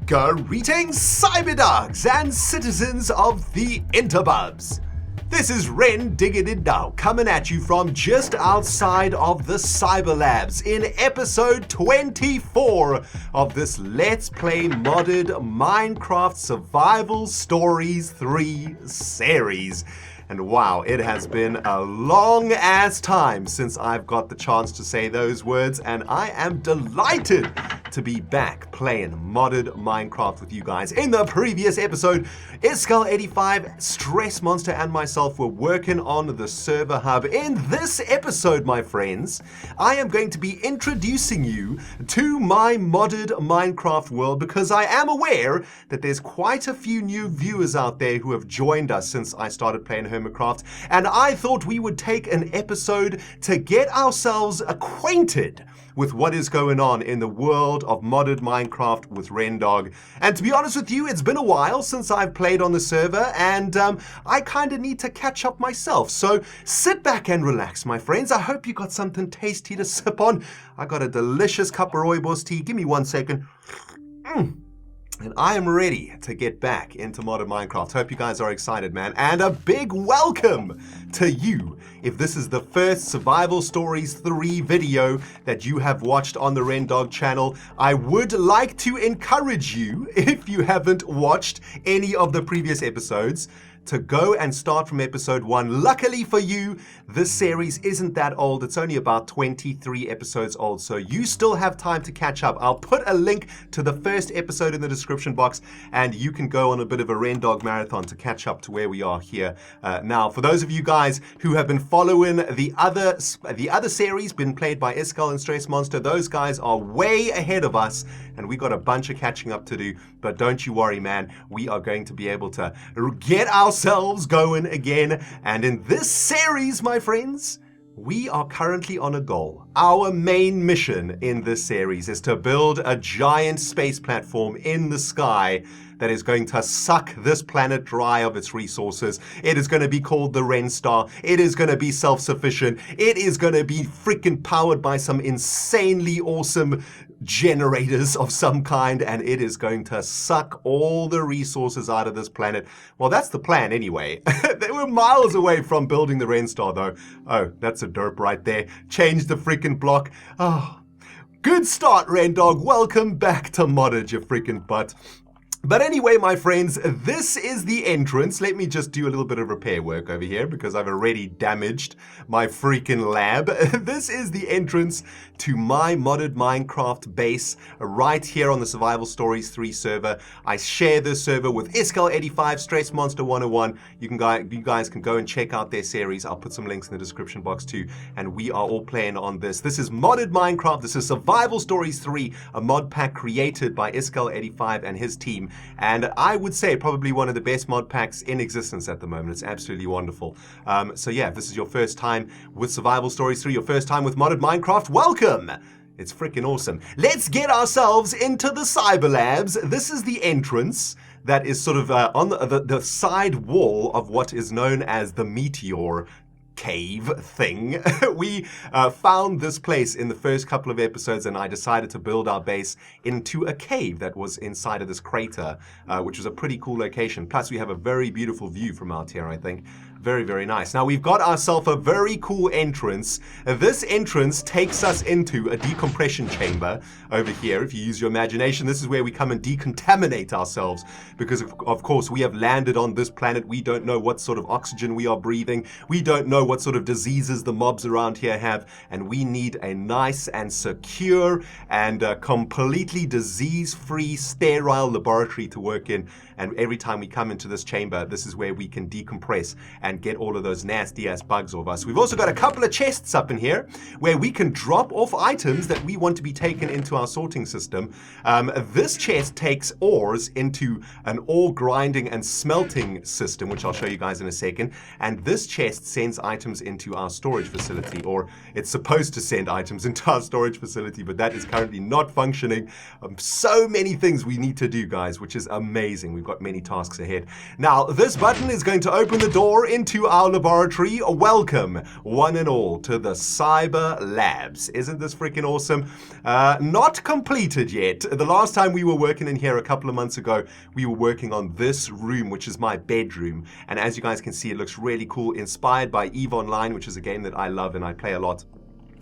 Greetings, cyberdogs and citizens of the interbubs. This is ReNDoG coming at you from just outside of the Cyberlabs in episode 24 of this Let's Play Modded Minecraft Survival Stories 3 series. And wow, it has been a long ass time since I've got the chance to say those words, and I am delighted to be back playing modded Minecraft with you guys. In the previous episode, ISKALLBS'S, Stress Monster, and myself were working on the server hub. In this episode, my friends, I am going to be introducing you to my modded Minecraft world because I am aware that there's quite a few new viewers out there who have joined us since I started playing Hermitcraft, and I thought we would take an episode to get ourselves acquainted with what is going on in the world of modded Minecraft with ReNDoG. And to be honest with you, it's been a while since I've played on the server, and I kind of need to catch up myself. So sit back and relax, my friends. I hope you got something tasty to sip on. I got a delicious cup of rooibos tea. Give me 1 second. And I am ready to get back into modded Minecraft. Hope you guys are excited, man. And a big welcome to you if this is the first Survival Stories 3 video that you have watched on the ReNDoG channel. I would like to encourage you, if you haven't watched any of the previous episodes, to go and start from episode 1. Luckily for you, this series isn't that old. It's only about 23 episodes old, so you still have time to catch up. I'll put a link to the first episode in the description box, and you can go on a bit of a ReNDoG marathon to catch up to where we are here now. For those of you guys who have been following the other series, been played by ISKALLBS'S and Stress Monster, those guys are way ahead of us, and we got a bunch of catching up to do. But don't you worry, man. We are going to be able to get ourselves going again. And in this series, my friends, we are currently on a goal. Our main mission in this series is to build a giant space platform in the sky that is going to suck this planet dry of its resources. It is going to be called the RenStar. It is going to be self-sufficient. It is going to be freaking powered by some insanely awesome generators of some kind, and it is going to suck all the resources out of this planet. Well, that's the plan anyway. They were miles away from building the RenStar though. Oh, that's a derp right there. Change the freaking block. Oh, good start, ReNDoG. Welcome back to modded, you freaking butt. But anyway, my friends, this is the entrance. Let me just do a little bit of repair work over here because I've already damaged my freaking lab. This is the entrance to my modded Minecraft base right here on the Survival Stories 3 server. I share this server with ISKALLBS'S, Stress Monster 101. You guys can go and check out their series. I'll put some links in the description box too. And we are all playing on this. This is modded Minecraft. This is Survival Stories 3, a mod pack created by ISKALLBS'S and his team. And I would say probably one of the best mod packs in existence at the moment. It's absolutely wonderful. So yeah, if this is your first time with Survival Stories 3, your first time with modded Minecraft, welcome! It's freaking awesome. Let's get ourselves into the Cyberlabs. This is the entrance that is sort of on the side wall of what is known as the meteor cave thing. We found this place in the first couple of episodes, and I decided to build our base into a cave that was inside of this crater, which was a pretty cool location. Plus, we have a very beautiful view from out here, I think. Very, very nice. Now, we've got ourselves a very cool entrance. This entrance takes us into a decompression chamber over here. If you use your imagination, this is where we come and decontaminate ourselves because, of course, we have landed on this planet. We don't know what sort of oxygen we are breathing. We don't know what sort of diseases the mobs around here have, and we need a nice and secure and completely disease-free, sterile laboratory to work in. And every time we come into this chamber, this is where we can decompress and get all of those nasty ass bugs off us. We've also got a couple of chests up in here where we can drop off items that we want to be taken into our sorting system. This chest takes ores into an ore grinding and smelting system, which I'll show you guys in a second. And this chest sends items into our storage facility, or it's supposed to send items into our storage facility, but that is currently not functioning. So many things we need to do, guys, which is amazing. We've got many tasks ahead. Now, this button is going to open the door into our laboratory. Welcome, one and all, to the Cyberlabs. Isn't this freaking awesome? Not completed yet. The last time we were working in here a couple of months ago, we were working on this room, which is my bedroom. And as you guys can see, it looks really cool, inspired by EVE Online, which is a game that I love and I play a lot.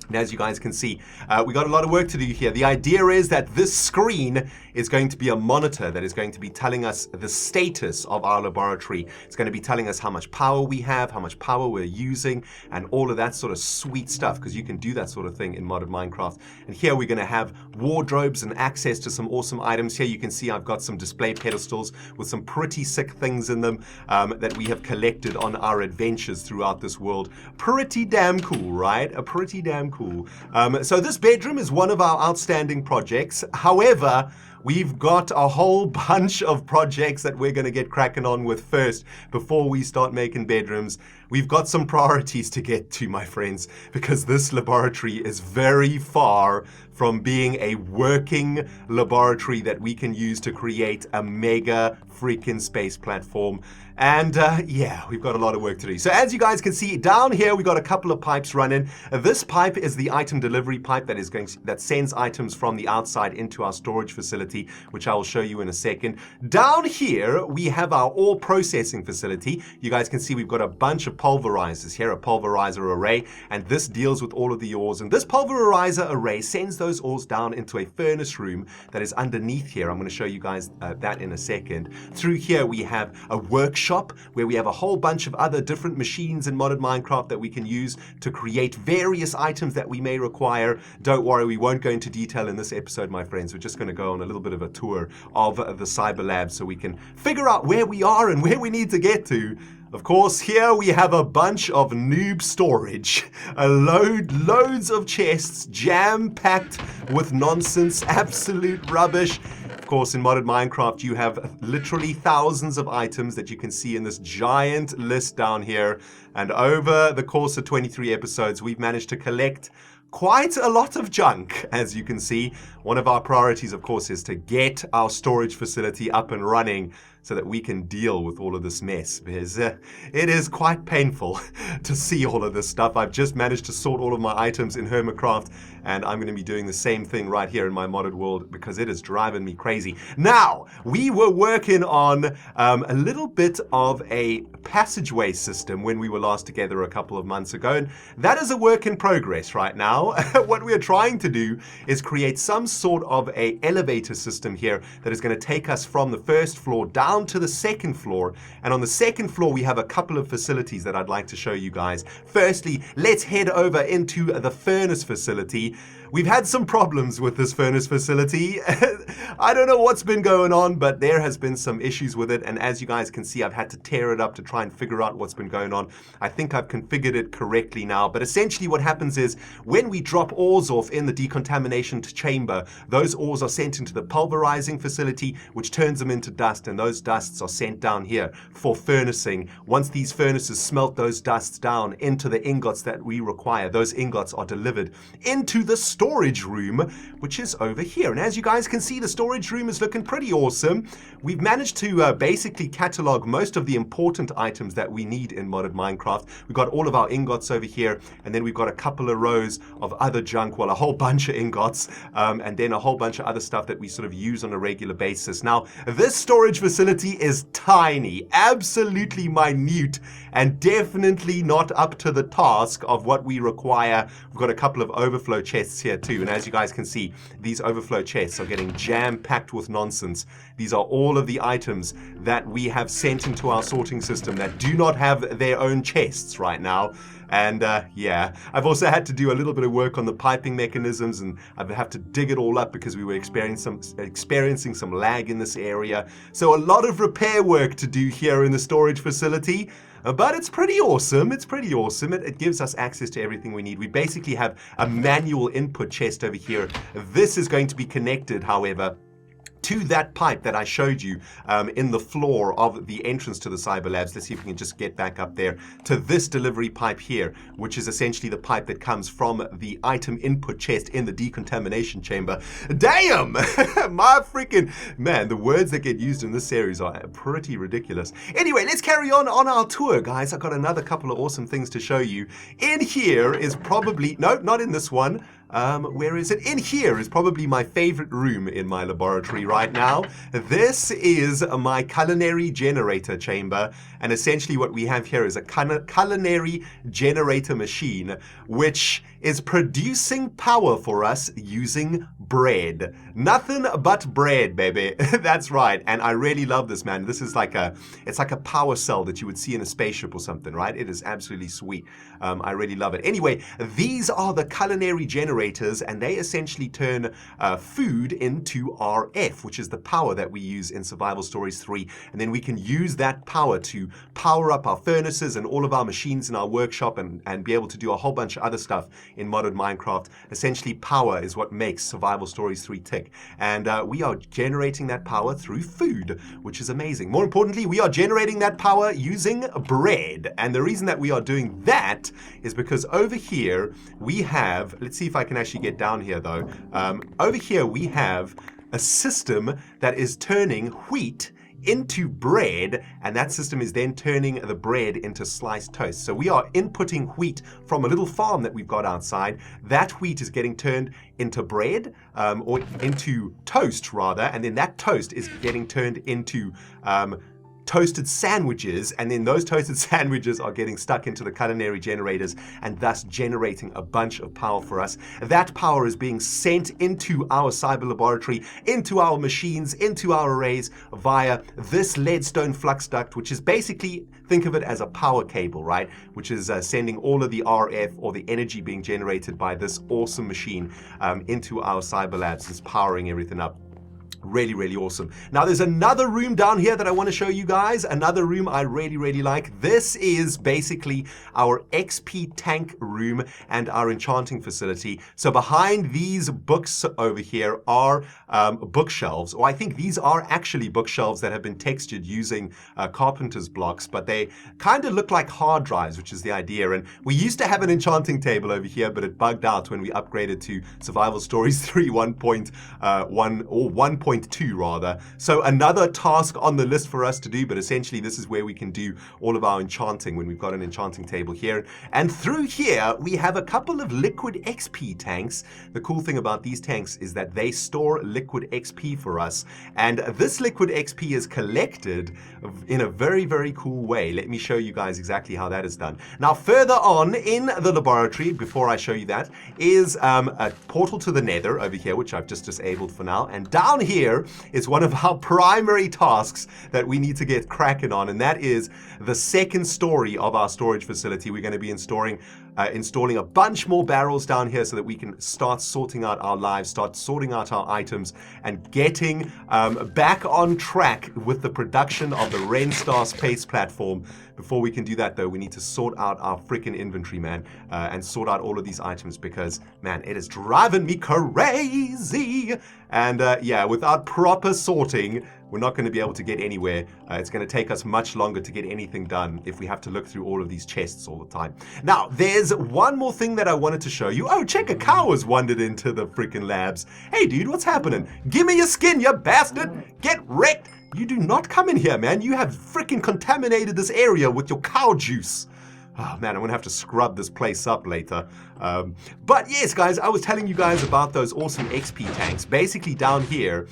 And as you guys can see, we got a lot of work to do here. The idea is that this screen is going to be a monitor that is going to be telling us the status of our laboratory. It's going to be telling us how much power we have, how much power we're using, and all of that sort of sweet stuff, because you can do that sort of thing in modded Minecraft. And here we're going to have wardrobes and access to some awesome items. Here you can see I've got some display pedestals with some pretty sick things in them that we have collected on our adventures throughout this world. Pretty damn cool, right? Pretty damn cool. So this bedroom is one of our outstanding projects. However, we've got a whole bunch of projects that we're going to get cracking on with first before we start making bedrooms. We've got some priorities to get to, my friends, because this laboratory is very far from being a working laboratory that we can use to create a mega freaking space platform. And yeah, we've got a lot of work to do. So as you guys can see down here, we got a couple of pipes running. This pipe is the item delivery pipe that sends items from the outside into our storage facility, which I will show you in a second. Down here, we have our ore processing facility. You guys can see we've got a bunch of pulverizers here, a pulverizer array, and this deals with all of the ores. And this pulverizer array sends those ores down into a furnace room that is underneath here. I'm going to show you guys that in a second. Through here, we have a workshop where we have a whole bunch of other different machines in modded Minecraft that we can use to create various items that we may require. Don't worry, we won't go into detail in this episode, my friends. We're just going to go on a little bit of a tour of the Cyberlabs so we can figure out where we are and where we need to get to. Of course, here we have a bunch of noob storage, loads of chests jam-packed with nonsense, absolute rubbish. Of course, in modded Minecraft, you have literally thousands of items that you can see in this giant list down here. And over the course of 23 episodes, we've managed to collect quite a lot of junk, as you can see. One of our priorities, of course, is to get our storage facility up and running so that we can deal with all of this mess, because it is quite painful to see all of this stuff. I've just managed to sort all of my items in Hermitcraft, and I'm going to be doing the same thing right here in my modded world because it is driving me crazy. Now, we were working on a little bit of a passageway system when we were last together a couple of months ago, and that is a work in progress right now. What we're trying to do is create some sort of a elevator system here that is going to take us from the first floor down to the second floor. And on the second floor, we have a couple of facilities that I'd like to show you guys. Firstly, let's head over into the furnace facility. We've had some problems with this furnace facility. I don't know what's been going on, but there has been some issues with it. And as you guys can see, I've had to tear it up to try and figure out what's been going on. I think I've configured it correctly now. But essentially what happens is when we drop ores off in the decontamination chamber, those ores are sent into the pulverizing facility, which turns them into dust. And those dusts are sent down here for furnacing. Once these furnaces smelt those dusts down into the ingots that we require, those ingots are delivered into the storage room, which is over here. And as you guys can see, the storage room is looking pretty awesome. We've managed to basically catalog most of the important items that we need in modded Minecraft. We've got all of our ingots over here, and then we've got a couple of rows of other junk, well, a whole bunch of ingots, and then a whole bunch of other stuff that we sort of use on a regular basis. Now, this storage facility is tiny, absolutely minute, and definitely not up to the task of what we require. We've got a couple of overflow chests here too, and as you guys can see, these overflow chests are getting jam-packed with nonsense. These are all of the items that we have sent into our sorting system that do not have their own chests right now. And yeah, I've also had to do a little bit of work on the piping mechanisms, and I've had to dig it all up because we were experiencing some lag in this area. So a lot of repair work to do here in the storage facility. But it's pretty awesome. It's pretty awesome. It gives us access to everything we need. We basically have a manual input chest over here. This is going to be connected, however, to that pipe that I showed you in the floor of the entrance to the Cyberlabs. Let's see if we can just get back up there to this delivery pipe here, which is essentially the pipe that comes from the item input chest in the decontamination chamber. Damn! My freaking, man, the words that get used in this series are pretty ridiculous. Anyway, let's carry on our tour, guys. I've got another couple of awesome things to show you. In here is probably, no, not in this one. Where is it? In here is probably my favorite room in my laboratory right now. This is my culinary generator chamber, and essentially what we have here is a culinary generator machine, which is producing power for us using bread. Nothing but bread, baby. That's right. And I really love this, man. This is it's like a power cell that you would see in a spaceship or something, right? It is absolutely sweet. I really love it. Anyway, these are the culinary generators, and they essentially turn food into RF, which is the power that we use in Survival Stories 3. And then we can use that power to power up our furnaces and all of our machines in our workshop and be able to do a whole bunch of other stuff in modern Minecraft. Essentially, power is what makes Survival Stories 3 tick. And we are generating that power through food, which is amazing. More importantly, we are generating that power using bread. And the reason that we are doing that is because over here we have, let's see if I can actually get down here though. Over here we have a system that is turning wheat into bread, and that system is then turning the bread into sliced toast. So we are inputting wheat from a little farm that we've got outside. That wheat is getting turned into bread, or into toast rather, and then that toast is getting turned into toasted sandwiches, and then those toasted sandwiches are getting stuck into the culinary generators and thus generating a bunch of power for us. That power is being sent into our cyber laboratory, into our machines, into our arrays via this leadstone flux duct, which is basically, think of it as a power cable, right? Which is sending all of the RF or the energy being generated by this awesome machine into our cyber labs. It's powering everything up. Really, really awesome. Now there's another room down here that I want to show you guys. Another room I really, really like. This is basically our XP tank room and our enchanting facility. So behind these books over here are bookshelves, or I think these are actually bookshelves that have been textured using carpenter's blocks, but they kind of look like hard drives, which is the idea. And we used to have an enchanting table over here, but it bugged out when we upgraded to Survival Stories 3 1.1 or 1.2 rather. So another task on the list for us to do, but essentially this is where we can do all of our enchanting when we've got an enchanting table here. And through here we have a couple of liquid XP tanks. The cool thing about these tanks is that they store liquid XP for us, and this liquid XP is collected in a very, very cool way. Let me show you guys exactly how that is done. Now further on in the laboratory, before I show you that, is a portal to the nether over here, which I've just disabled for now, and down here is one of our primary tasks that we need to get cracking on, and that is the second story of our storage facility. We're going to be installing a bunch more barrels down here so that we can start sorting out our lives, start sorting out our items, and getting back on track with the production of the ReNDoG space platform. Before we can do that though, we need to sort out our freaking inventory, man, and sort out all of these items because, man, it is driving me crazy. And yeah, without proper sorting, we're not going to be able to get anywhere. It's going to take us much longer to get anything done if we have to look through all of these chests all the time. Now, there's one more thing that I wanted to show you. Oh, check, a cow has wandered into the freaking labs. Hey, dude, what's happening? Give me your skin, you bastard! Get wrecked! You do not come in here, man. You have freaking contaminated this area with your cow juice. Oh man, I'm gonna have to scrub this place up later. But yes, guys, I was telling you guys about those awesome XP tanks. Basically down here,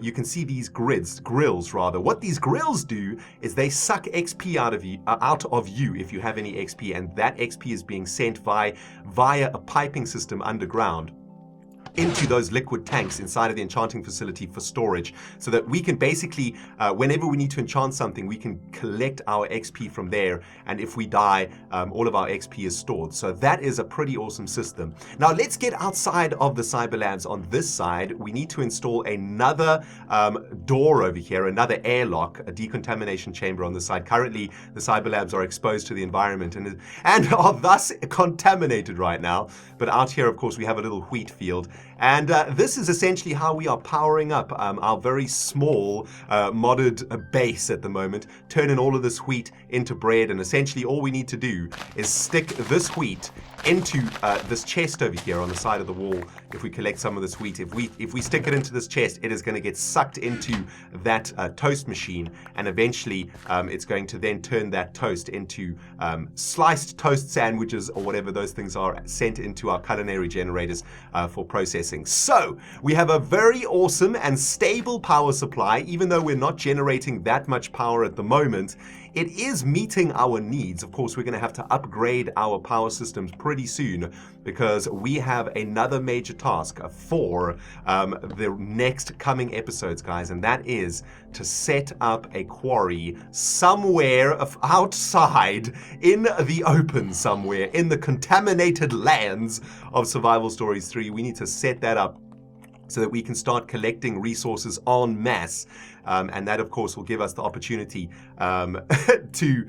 you can see these grills rather. What these grills do is they suck XP out of you if you have any XP, and that XP is being sent via a piping system underground into those liquid tanks inside of the enchanting facility for storage, so that we can basically, whenever we need to enchant something, we can collect our XP from there, and if we die, all of our XP is stored. So that is a pretty awesome system. Now let's get outside of the Cyberlabs. On this side, we need to install another door over here, another airlock, a decontamination chamber on this side. Currently, the Cyberlabs are exposed to the environment and are thus contaminated right now. But out here, of course, we have a little wheat field. And this is essentially how we are powering up our very small modded base at the moment, turning all of this wheat into bread, and essentially all we need to do is stick this wheat into this chest over here on the side of the wall. If we collect some of this wheat, if we stick it into this chest, it is going to get sucked into that toast machine, and eventually it's going to then turn that toast into sliced toast sandwiches or whatever those things are, sent into our culinary generators for processing. So we have a very awesome and stable power supply. Even though we're not generating that much power at the moment, it is meeting our needs. Of course, we're going to have to upgrade our power systems pretty soon because we have another major task for the next coming episodes, guys, and that is to set up a quarry somewhere outside in the open, somewhere in the contaminated lands of Survival Stories 3. We need to set that up so that we can start collecting resources en masse. And that, of course, will give us the opportunity to...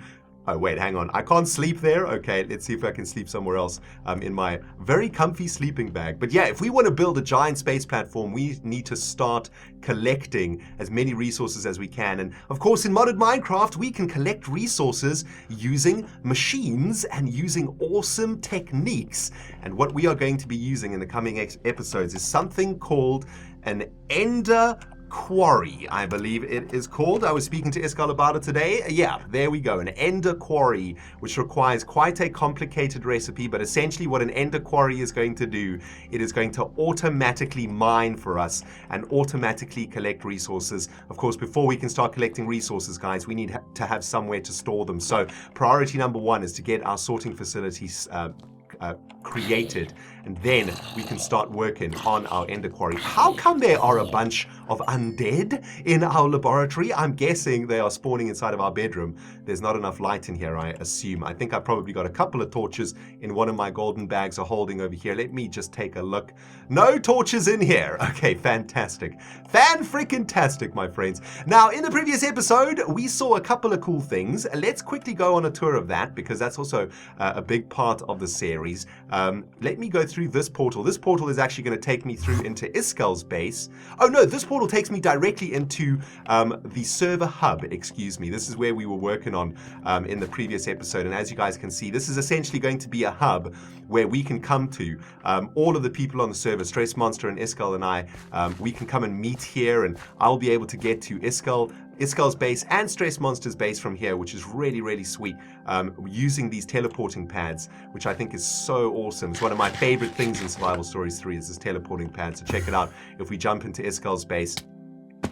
Oh, wait, hang on. I can't sleep there? Okay, let's see if I can sleep somewhere else in my very comfy sleeping bag. But yeah, if we want to build a giant space platform, we need to start collecting as many resources as we can. And of course, in modded Minecraft, we can collect resources using machines and using awesome techniques. And what we are going to be using in the coming episodes is something called an Ender Quarry, I believe it is called. I was speaking to ISKALL about it today. Yeah, there we go, an Ender Quarry, which requires quite a complicated recipe, but essentially what an Ender Quarry is going to do, it is going to automatically mine for us and automatically collect resources. Of course, before we can start collecting resources, guys, we need to have somewhere to store them. So priority number one is to get our sorting facilities created, and then we can start working on our Ender Quarry. How come there are a bunch of undead in our laboratory? I'm guessing they are spawning inside of our bedroom. There's not enough light in here, I assume. I think I've probably got a couple of torches in one of my golden bags are holding over here. Let me just take a look. No torches in here. Okay, fantastic. Fan-freaking-tastic, my friends. Now, in the previous episode, we saw a couple of cool things. Let's quickly go on a tour of that, because that's also a big part of the series. Let me go through this portal. This portal is actually going to take me through into ISKALLBS'S base. Oh no, this portal takes me directly into the server hub, excuse me. This is where we were working on in the previous episode, and as you guys can see, this is essentially going to be a hub where we can come to. All of the people on the server, Stress Monster and ISKALL and I, we can come and meet here, and I'll be able to get to ISKALLBS'S base and Stress Monster's base from here, which is really, really sweet, using these teleporting pads, which I think is so awesome. It's one of my favorite things in Survival Stories 3 is this teleporting pad, so check it out. If we jump into ISKALLBS'S base,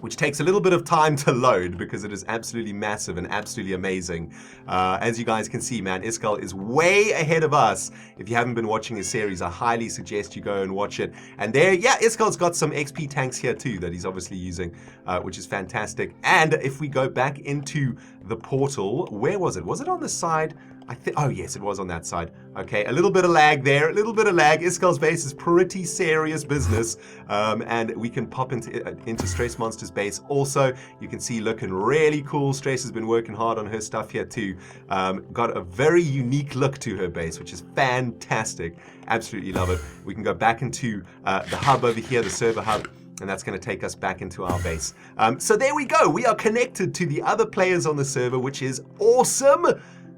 which takes a little bit of time to load because it is absolutely massive and absolutely amazing. As you guys can see, man, ISKALL is way ahead of us. If you haven't been watching his series, I highly suggest you go and watch it. And there, yeah, ISKALL's got some XP tanks here too that he's obviously using, which is fantastic. And if we go back into the portal, where was it? Was it on the side? Oh yes, it was on that side. Okay, a little bit of lag there, a little bit of lag. ISKALLBS'S base is pretty serious business, and we can pop into Stress Monster's base. Also, you can see looking really cool. Stress has been working hard on her stuff here too. Got a very unique look to her base, which is fantastic. Absolutely love it. We can go back into the hub over here, the server hub, and that's going to take us back into our base. So there we go. We are connected to the other players on the server, which is awesome.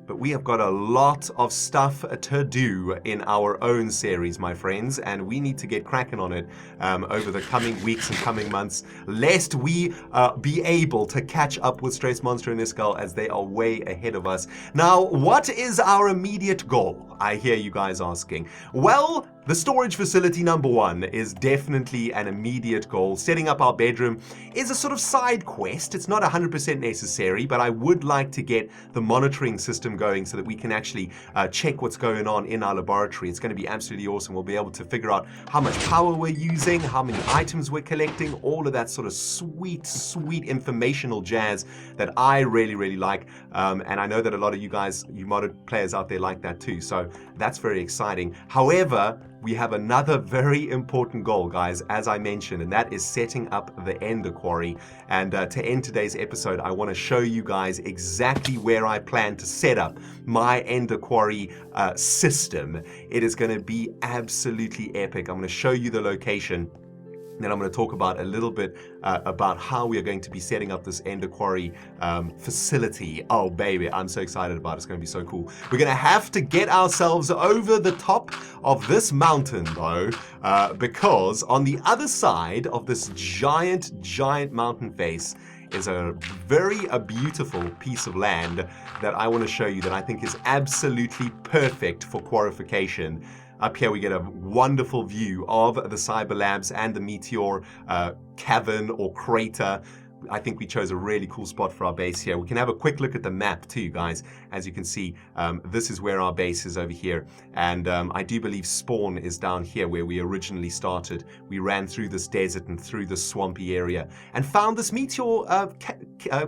But we have got a lot of stuff to do in our own series, my friends, and we need to get cracking on it over the coming weeks and coming months, lest we be able to catch up with Stress Monster and ISKALL as they are way ahead of us. Now, what is our immediate goal? I hear you guys asking. Well, the storage facility number one is definitely an immediate goal. Setting up our bedroom is a sort of side quest. It's not 100% necessary, but I would like to get the monitoring system going so that we can actually check what's going on in our laboratory. It's going to be absolutely awesome. We'll be able to figure out how much power we're using, how many items we're collecting, all of that sort of sweet, sweet informational jazz that I really, really like. And I know that a lot of you guys, you modded players out there like that too. So that's very exciting. However, we have another very important goal, guys, as I mentioned, and that is setting up the Ender Quarry. And to end today's episode, I want to show you guys exactly where I plan to set up my Ender Quarry system. It is going to be absolutely epic. I'm going to show you the location. Then I'm going to talk about a little bit about how we are going to be setting up this Ender Quarry facility. Oh, baby, I'm so excited about it. It's going to be so cool. We're going to have to get ourselves over the top of this mountain, though, because on the other side of this giant mountain face is a beautiful piece of land that I want to show you that I think is absolutely perfect for quarrification. Up here we get a wonderful view of the Cyberlabs and the meteor cavern or crater. I think we chose a really cool spot for our base here. We can have a quick look at the map too, guys. As you can see, this is where our base is over here. And I do believe spawn is down here where we originally started. We ran through this desert and through this swampy area and found this meteor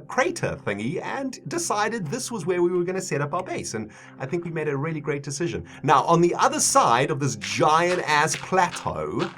crater thingy and decided this was where we were going to set up our base. And I think we made a really great decision. Now, on the other side of this giant ass plateau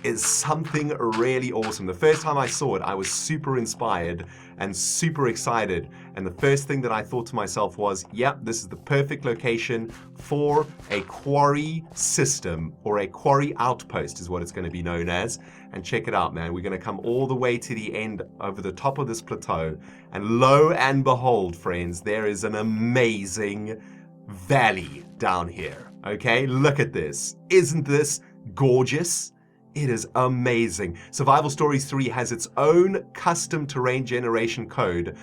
is something really awesome. The first time I saw it, I was super inspired and super excited. And the first thing that I thought to myself was, yep, this is the perfect location for a quarry system, or a quarry outpost is what it's going to be known as. And check it out, man. We're going to come all the way to the end over the top of this plateau. And lo and behold, friends, there is an amazing valley down here. Okay, look at this. Isn't this gorgeous? It is amazing. Survival Stories 3 has its own custom terrain generation code,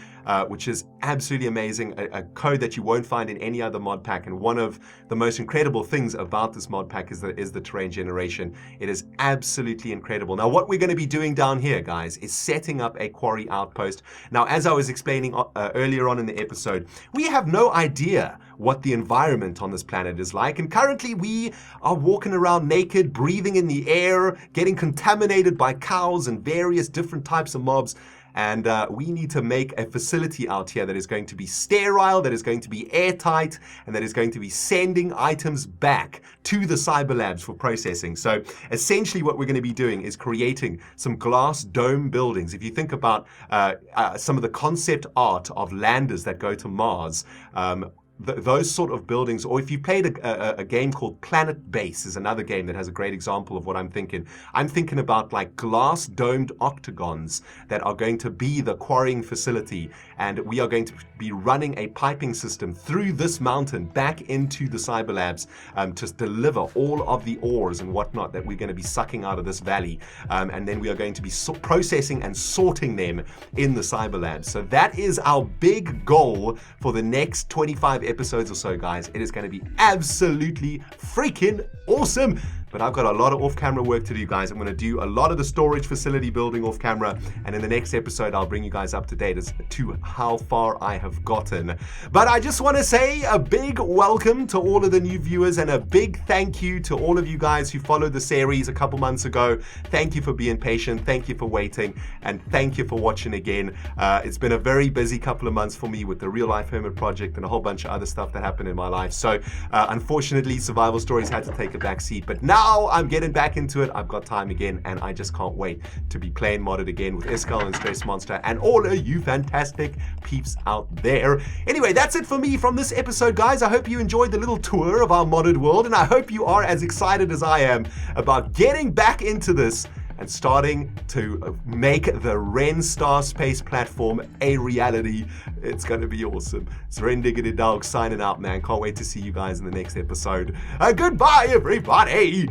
which is absolutely amazing, a code that you won't find in any other mod pack. And one of the most incredible things about this mod pack is the terrain generation. It is absolutely incredible. Now, what we're going to be doing down here, guys, is setting up a quarry outpost. Now, as I was explaining earlier on in the episode, we have no idea what the environment on this planet is like. And currently we are walking around naked, breathing in the air, getting contaminated by cows and various different types of mobs. And we need to make a facility out here that is going to be sterile, that is going to be airtight, and that is going to be sending items back to the Cyberlabs for processing. So essentially what we're going to be doing is creating some glass dome buildings. If you think about some of the concept art of landers that go to Mars, those sort of buildings, or if you played a game called Planet Base, is another game that has a great example of what I'm thinking. I'm thinking about like glass domed octagons that are going to be the quarrying facility, and we are going to be running a piping system through this mountain back into the Cyberlabs to deliver all of the ores and whatnot that we're going to be sucking out of this valley, and then we are going to be processing and sorting them in the Cyberlabs. So that is our big goal for the next 25 episodes or so, guys. It is going to be absolutely freaking awesome. But I've got a lot of off-camera work to do, guys. I'm going to do a lot of the storage facility building off-camera, and in the next episode, I'll bring you guys up to date as to how far I have gotten. But I just want to say a big welcome to all of the new viewers, and a big thank you to all of you guys who followed the series a couple months ago. Thank you for being patient. Thank you for waiting, and thank you for watching again. It's been a very busy couple of months for me with the Real Life Hermit project and a whole bunch of other stuff that happened in my life. So unfortunately, Survival Stories had to take a back seat, but now I'm getting back into it. I've got time again, and I just can't wait to be playing modded again with Iskal and Stress Monster and all of you fantastic peeps out there. Anyway, that's it for me from this episode, guys. I hope you enjoyed the little tour of our modded world, and I hope you are as excited as I am about getting back into this and starting to make the Ren Star Space platform a reality. It's going to be awesome. It's ReNDoG signing out, man. Can't wait to see you guys in the next episode. Goodbye, everybody.